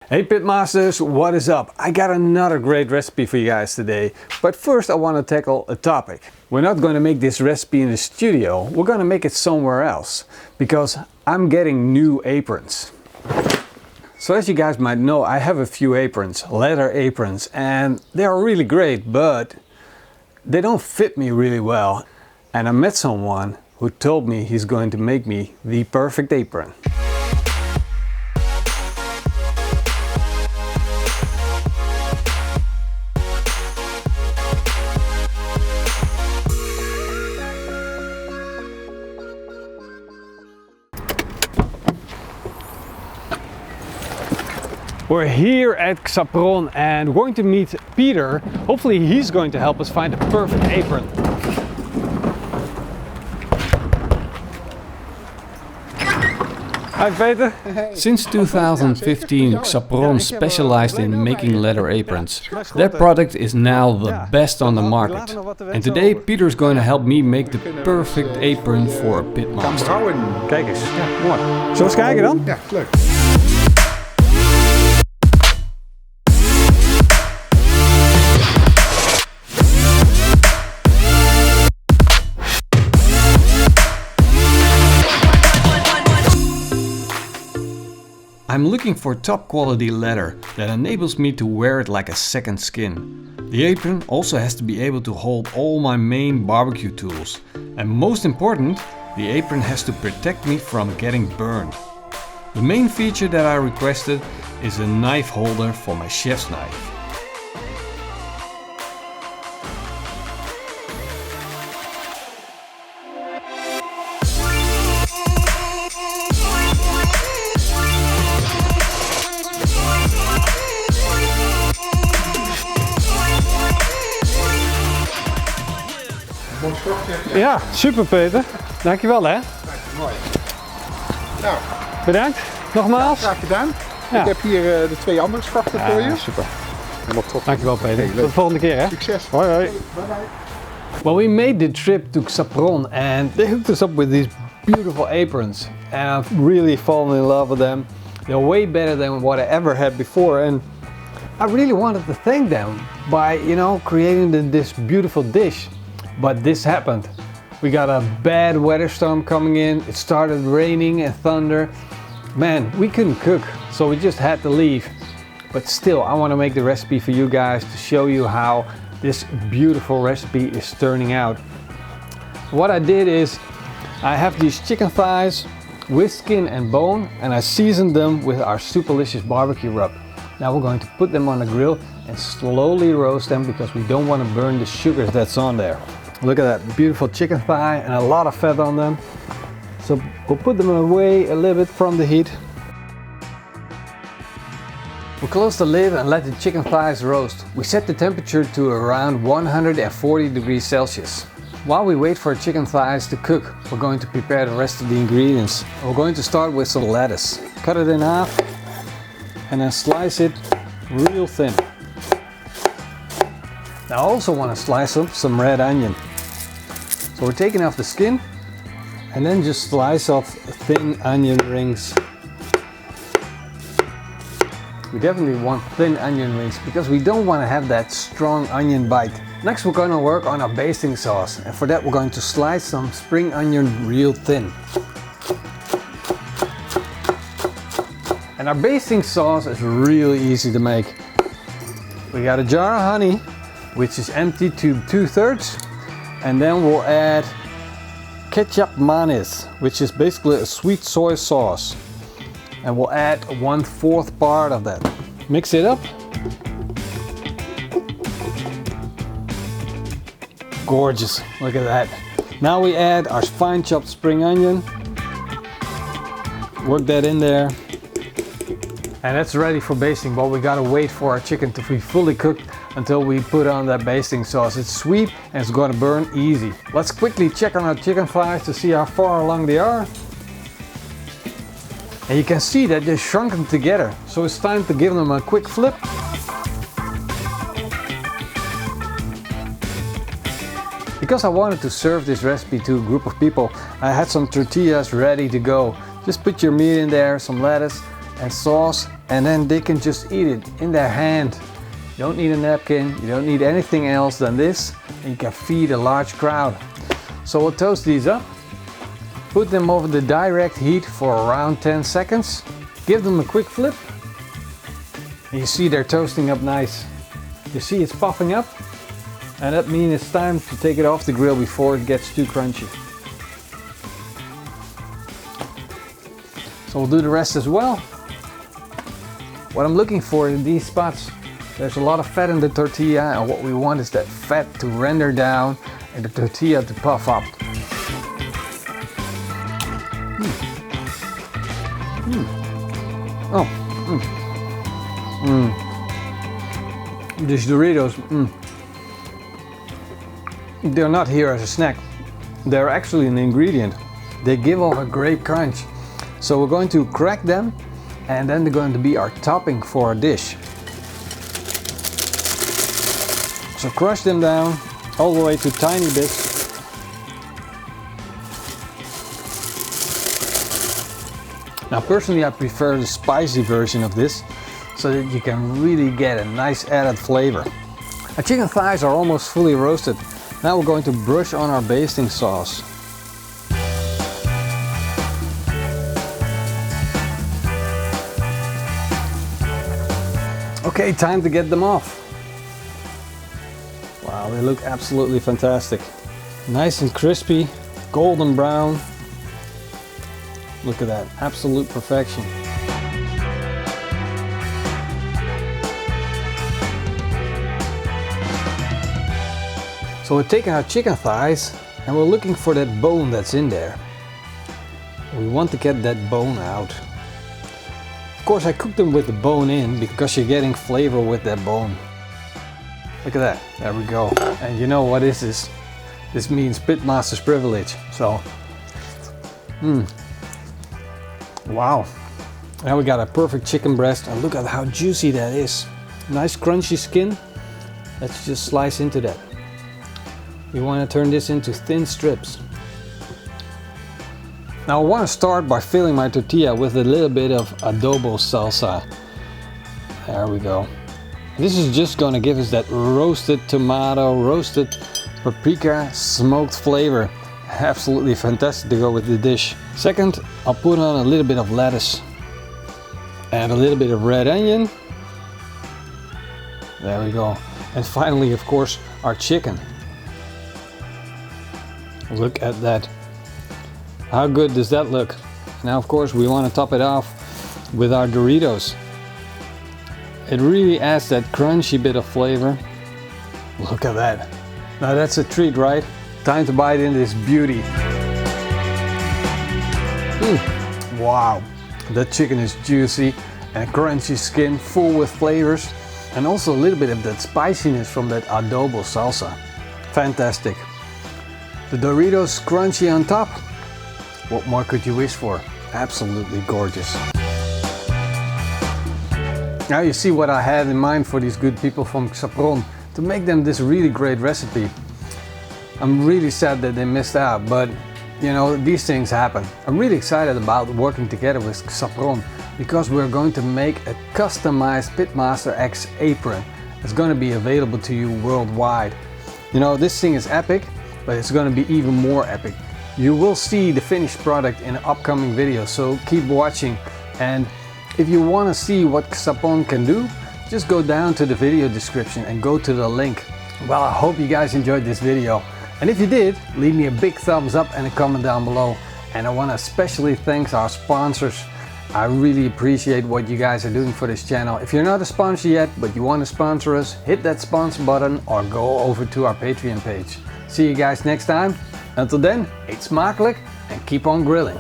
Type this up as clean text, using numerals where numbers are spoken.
Hey Pitmasters, what is up? I got another great recipe for you guys today. But first I want to tackle a topic. We're not going to make this recipe in the studio, we're going to make it somewhere else. Because I'm getting new aprons. So as you guys might know, I have a few aprons, leather aprons, and they are really great, but they don't fit me really well. And I met someone who told me he's going to make me the perfect apron. We're here at Xapron and we're going to meet Peter. Hopefully he's going to help us find the perfect apron. Hi Peter. Since 2015, Xapron specialized in making leather aprons. Their product is now the best on the market. And today Peter's going to help me make the perfect apron for a pitmaster. Kijk eens. Ja, mooi. Zullen we eens kijken dan? Ja, leuk. I'm looking for top quality leather that enables me to wear it like a second skin. The apron also has to be able to hold all my main barbecue tools. And most important, the apron has to protect me from getting burned. The main feature that I requested is a knife holder for my chef's knife. Ja, super Peter. Dankjewel hè. Mooi. Nou, Bedankt. Nogmaals. graag gedaan. Ja. Ik heb hier de twee andere schachten voor je. Super. Helemaal top. Dankjewel Peter. Hey, Tot de volgende keer hè. Succes. Hoi hoi. Bye bye. Well, we made the trip to Xapron and they hooked us up with these beautiful aprons. And I've really fallen in love with them. They're way better than what I ever had before. And I really wanted to thank them by, creating this beautiful dish. But this happened. We got a bad weather storm coming in. It started raining and thunder. Man, we couldn't cook, so we just had to leave. But still, I want to make the recipe for you guys to show you how this beautiful recipe is turning out. What I did is, I have these chicken thighs with skin and bone, and I seasoned them with our Superlicious barbecue rub. Now we're going to put them on the grill and slowly roast them because we don't want to burn the sugars that's on there. Look at that beautiful chicken thigh and a lot of fat on them. So we'll put them away a little bit from the heat. We'll close the lid and let the chicken thighs roast. We set the temperature to around 140 degrees Celsius. While we wait for chicken thighs to cook, we're going to prepare the rest of the ingredients. We're going to start with some lettuce. Cut it in half and then slice it real thin. Now I also want to slice up some red onion. So we're taking off the skin and then just slice off thin onion rings. We definitely want thin onion rings because we don't want to have that strong onion bite. Next we're going to work on our basting sauce, and for that we're going to slice some spring onion real thin. And our basting sauce is really easy to make. We got a jar of honey, which is empty to 2/3, and then we'll add ketchup manis, which is basically a sweet soy sauce, and we'll add 1/4 part of that. Mix it up. Gorgeous, look at that. Now we add our fine chopped spring onion, work that in there, and that's ready for basting. But we gotta wait for our chicken to be fully cooked until we put on that basting sauce. It's sweet and it's gonna burn easy. Let's quickly check on our chicken thighs to see how far along they are. And you can see that they're shrunken together, so it's time to give them a quick flip. Because I wanted to serve this recipe to a group of people, I had some tortillas ready to go. Just put your meat in there, some lettuce, and sauce, and then they can just eat it in their hand. You don't need a napkin, you don't need anything else than this, and you can feed a large crowd. So we'll toast these up, put them over the direct heat for around 10 seconds, give them a quick flip, and you see they're toasting up nice. You see it's puffing up, and that means it's time to take it off the grill before it gets too crunchy. So we'll do the rest as well. What I'm looking for in these spots, there's a lot of fat in the tortilla, and what we want is that fat to render down and the tortilla to puff up. These Doritos, they're not here as a snack. They're actually an ingredient. They give off a great crunch. So we're going to crack them, and then they're going to be our topping for our dish. So crush them down all the way to tiny bits. Now personally I prefer the spicy version of this, so that you can really get a nice added flavor. Our chicken thighs are almost fully roasted. Now we're going to brush on our basting sauce. Okay, time to get them off. Wow, they look absolutely fantastic. Nice and crispy, golden brown. Look at that, absolute perfection. So we're taking our chicken thighs and we're looking for that bone that's in there. We want to get that bone out. Of course I cook them with the bone in because you're getting flavor with that bone. Look at that, there we go. And you know what this is? This means Pitmaster's privilege. So, wow. Now we got a perfect chicken breast, and look at how juicy that is. Nice crunchy skin. Let's just slice into that. We want to turn this into thin strips. Now I want to start by filling my tortilla with a little bit of adobo salsa. There we go. This is just going to give us that roasted tomato, roasted paprika, smoked flavor. Absolutely fantastic to go with the dish. Second, I'll put on a little bit of lettuce and a little bit of red onion. There we go. And finally, of course, our chicken. Look at that. How good does that look? Now, of course, we want to top it off with our Doritos. It really adds that crunchy bit of flavor. Look at that. Now that's a treat, right? Time to bite into this beauty. Wow, that chicken is juicy and crunchy skin, full with flavors, and also a little bit of that spiciness from that adobo salsa. Fantastic. The Doritos crunchy on top. What more could you wish for? Absolutely gorgeous. Now you see what I had in mind for these good people from Xapron to make them this really great recipe. I'm really sad that they missed out, but you know, these things happen. I'm really excited about working together with Xapron because we're going to make a customized Pitmaster X apron. It's going to be available to you worldwide. You know, this thing is epic, but it's going to be even more epic. You will see the finished product in an upcoming video, so keep watching. And if you want to see what Xapron can do, just go down to the video description and go to the link. Well, I hope you guys enjoyed this video. And if you did, leave me a big thumbs up and a comment down below. And I want to especially thank our sponsors. I really appreciate what you guys are doing for this channel. If you're not a sponsor yet, but you want to sponsor us, hit that sponsor button or go over to our Patreon page. See you guys next time. Until then, eet smakelijk and keep on grilling.